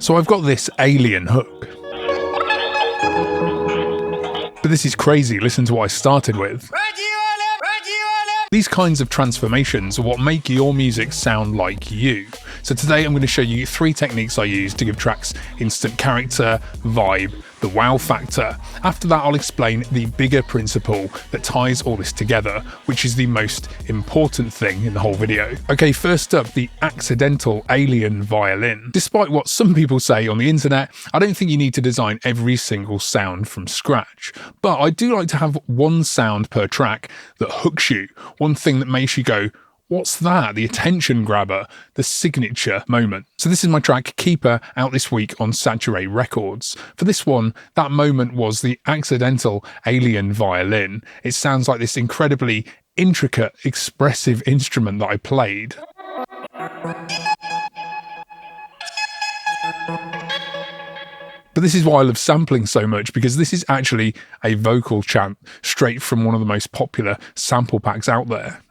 So I've got this alien hook. But this is crazy, listen to what I started with. These kinds of transformations are what make your music sound like you. So today I'm going to show you 3 techniques I use to give tracks instant character, vibe, the wow factor. After that I'll explain the bigger principle that ties all this together, which is the most important thing in the whole video. Okay, first up, the accidental alien violin. Despite what some people say on the internet, I don't think you need to design every single sound from scratch. But I do like to have one sound per track that hooks you, one thing that makes you go, what's that? The attention grabber, the signature moment. So this is my track Keeper, out this week on Saturate Records. For this one, that moment was the accidental alien violin. It sounds like this incredibly intricate, expressive instrument that I played. But this is why I love sampling so much, because this is actually a vocal chant straight from one of the most popular sample packs out there.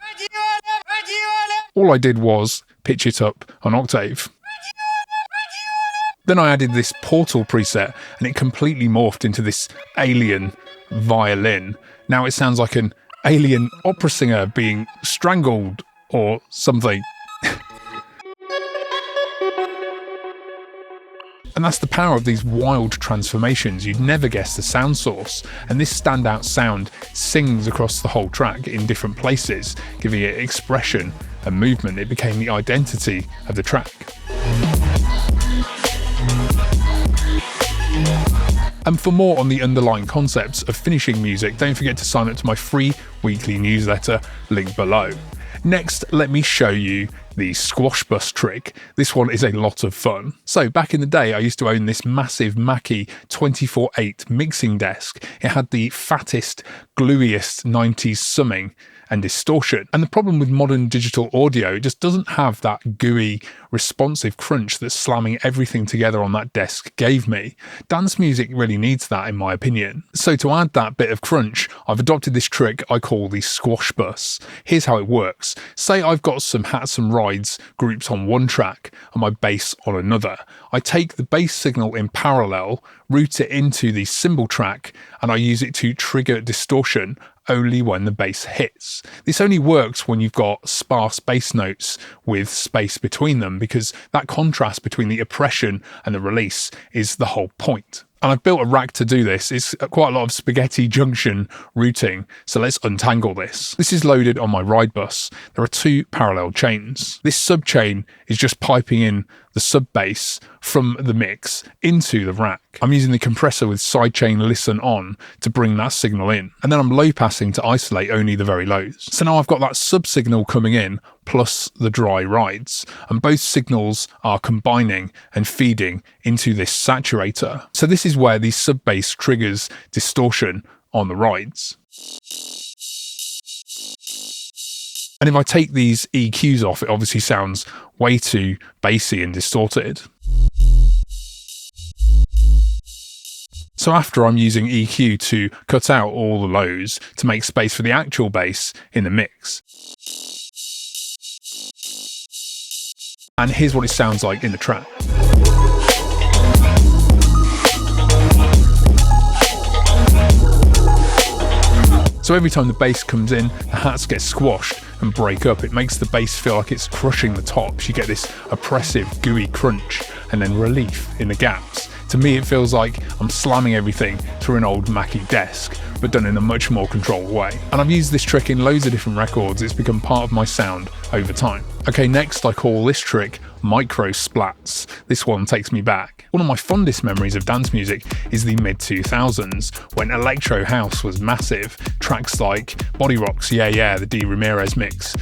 All I did was pitch it up an octave. Then I added this Portal preset and it completely morphed into this alien violin. Now it sounds like an alien opera singer being strangled or something. And that's the power of these wild transformations. You'd never guess the sound source. And this standout sound sings across the whole track in different places, giving it expression and movement. It became the identity of the track. And for more on the underlying concepts of finishing music, don't forget to sign up to my free weekly newsletter, link below. Next, let me show you the squash bus trick. This one is a lot of fun. So back in the day, I used to own this massive Mackie 24/8 mixing desk. It had the fattest, gluiest 90s summing and distortion. And the problem with modern digital audio, it just doesn't have that gooey, responsive crunch that slamming everything together on that desk gave me. Dance music really needs that, in my opinion. So to add that bit of crunch, I've adopted this trick I call the squash bus. Here's how it works. Say I've got some hats and rides groups on one track and my bass on another. I take the bass signal in parallel, route it into the cymbal track, and I use it to trigger distortion only when the bass hits. This only works when you've got sparse bass notes with space between them, because that contrast between the oppression and the release is the whole point. And I've built a rack to do this. It's quite a lot of spaghetti junction routing, so let's untangle this. This is loaded on my ride bus. There are 2 parallel chains. This sub chain is just piping in the sub bass from the mix into the rack. I'm using the compressor with sidechain listen on to bring that signal in, and then I'm low passing to isolate only the very lows. So now I've got that sub signal coming in plus the dry rides, and both signals are combining and feeding into this saturator. So this is where the sub bass triggers distortion on the rides. And if I take these EQs off, it obviously sounds way too bassy and distorted. So after, I'm using EQ to cut out all the lows to make space for the actual bass in the mix. And here's what it sounds like in the track. So every time the bass comes in, the hats get squashed and break up. It makes the bass feel like it's crushing the tops. You get this oppressive, gooey crunch and then relief in the gaps. To me, it feels like I'm slamming everything through an old Mackie desk, but done in a much more controlled way. And I've used this trick in loads of different records. It's become part of my sound over time. Okay, next I call this trick micro splats. This one takes me back. One of my fondest memories of dance music is the mid-2000s, when electro house was massive. Tracks like Body Rock's Yeah Yeah, the D. Ramirez mix,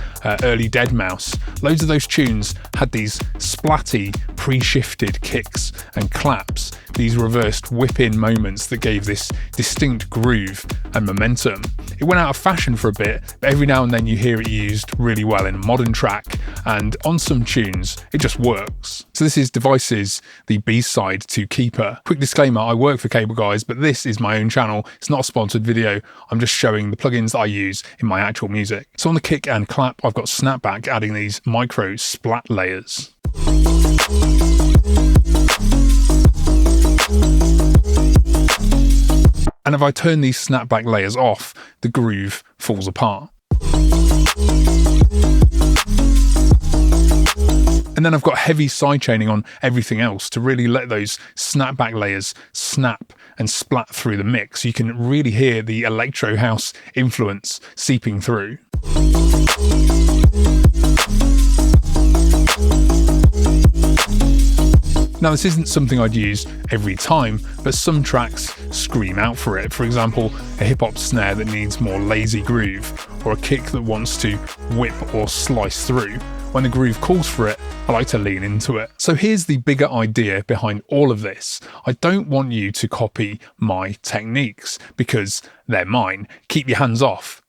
early Deadmau5, loads of those tunes had these splatty, pre-shifted kicks and claps, these reversed whip-in moments that gave this distinct groove and momentum. It went out of fashion for a bit, but every now and then you hear it used really well in a modern track, and on some tunes, it just works. So this is Device's the B-side to Keeper. Quick disclaimer, I work for Cable Guys, but this is my own channel. It's not a sponsored video. I'm just showing the plugins that I use in my actual music. So on the kick and clap, I've got Snapback adding these micro splat layers. And if I turn these snapback layers off, the groove falls apart. And then I've got heavy sidechaining on everything else to really let those snapback layers snap and splat through the mix. You can really hear the electro house influence seeping through. Now, this isn't something I'd use every time, but some tracks scream out for it. For example, a hip-hop snare that needs more lazy groove, or a kick that wants to whip or slice through. When the groove calls for it, I like to lean into it. So here's the bigger idea behind all of this. I don't want you to copy my techniques, because they're mine. Keep your hands off.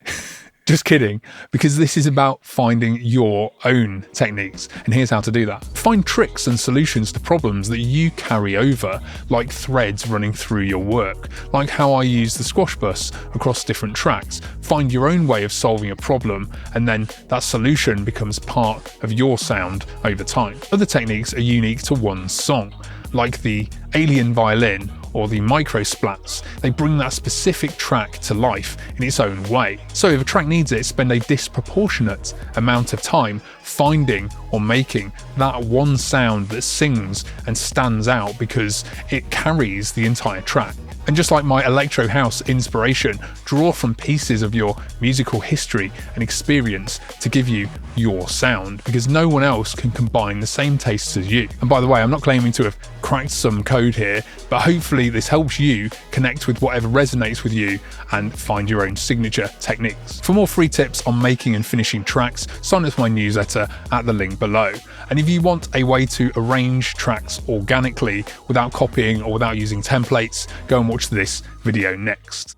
Just kidding, because this is about finding your own techniques, and here's how to do that. Find tricks and solutions to problems that you carry over, like threads running through your work, like how I use the squash bus across different tracks. Find your own way of solving a problem, and then that solution becomes part of your sound over time. Other techniques are unique to one song, like the alien violin or the micro splats. They bring that specific track to life in its own way. So if a track needs it, spend a disproportionate amount of time finding or making that one sound that sings and stands out because it carries the entire track. And just like my electro house inspiration, draw from pieces of your musical history and experience to give you your sound, because no one else can combine the same tastes as you. And by the way, I'm not claiming to have cracked some code here, but hopefully this helps you connect with whatever resonates with you and find your own signature techniques. For more free tips on making and finishing tracks, sign up to my newsletter at the link below. And if you want a way to arrange tracks organically without copying or without using templates, go and watch this video next.